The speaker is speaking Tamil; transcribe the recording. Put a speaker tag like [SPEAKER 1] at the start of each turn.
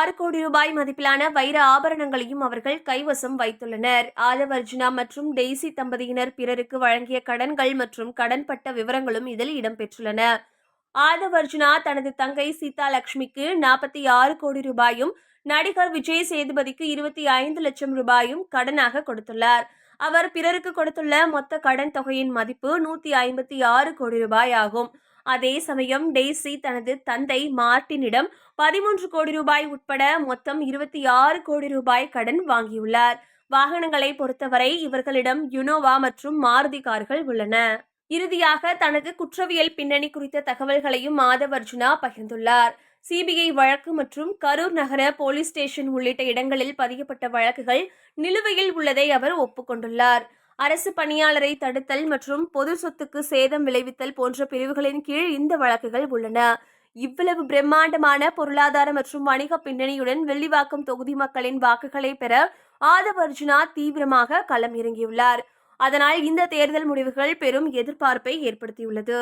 [SPEAKER 1] 6 கோடி ரூபாய் மதிப்பிலான வைர ஆபரணங்களையும் அவர்கள் கைவசம் வைத்துள்ளனர். ஆதவ் அர்ஜுனா மற்றும் டெய்சி தம்பதியினர் பிறருக்கு வழங்கிய கடன்கள் மற்றும் கடன்பட்ட விவரங்களும் இதில் இடம்பெற்றுள்ளன. ஆதவ் அர்ஜுனா தனது தங்கை சீதா லட்சுமிக்கு 46 கோடி ரூபாயும், நடிகர் விஜய் சேதுபதிக்கு 25 லட்சம் ரூபாயும் கடனாக கொடுத்துள்ளார். அவர் பிறருக்கு கொடுத்துள்ள மொத்த கடன் தொகையின் மதிப்பு 156 கோடி ரூபாய் ஆகும். அதே சமயம் டெய்சி தனது தந்தை மார்ட்டினிடம் 13 கோடி ரூபாய் உட்பட மொத்தம் 26 கோடி ரூபாய் கடன் வாங்கியுள்ளார். வாகனங்களை பொறுத்தவரை இவர்களிடம் யுனோவா மற்றும் மாருதி கார்கள் உள்ளன. இறுதியாக தனது குற்றவியல் பின்னணி குறித்த தகவல்களையும் ஆதவ் அர்ஜுனா பகிர்ந்துள்ளார். சிபிஐ வழக்கு மற்றும் கரூர் நகர போலீஸ் ஸ்டேஷன் உள்ளிட்ட இடங்களில் பதியப்பட்ட வழக்குகள் நிலுவையில் உள்ளதை அவர் ஒப்புக்கொண்டுள்ளார். அரசு பணியாளரை தடுத்தல் மற்றும் பொது சொத்துக்கு சேதம் விளைவித்தல் போன்ற பிரிவுகளின் கீழ் இந்த வழக்குகள் உள்ளன. இவ்வளவு பிரம்மாண்டமான பொருளாதார மற்றும் வணிக பின்னணியுடன் வெள்ளிவாக்கம் தொகுதி மக்களின் வாக்குகளை பெற ஆதவ் அர்ஜுனா தீவிரமாக களம் இறங்கியுள்ளார். அதனால் இந்த தேர்தல் முடிவுகள் பெரும் எதிர்பார்ப்பை ஏற்படுத்தியுள்ளது.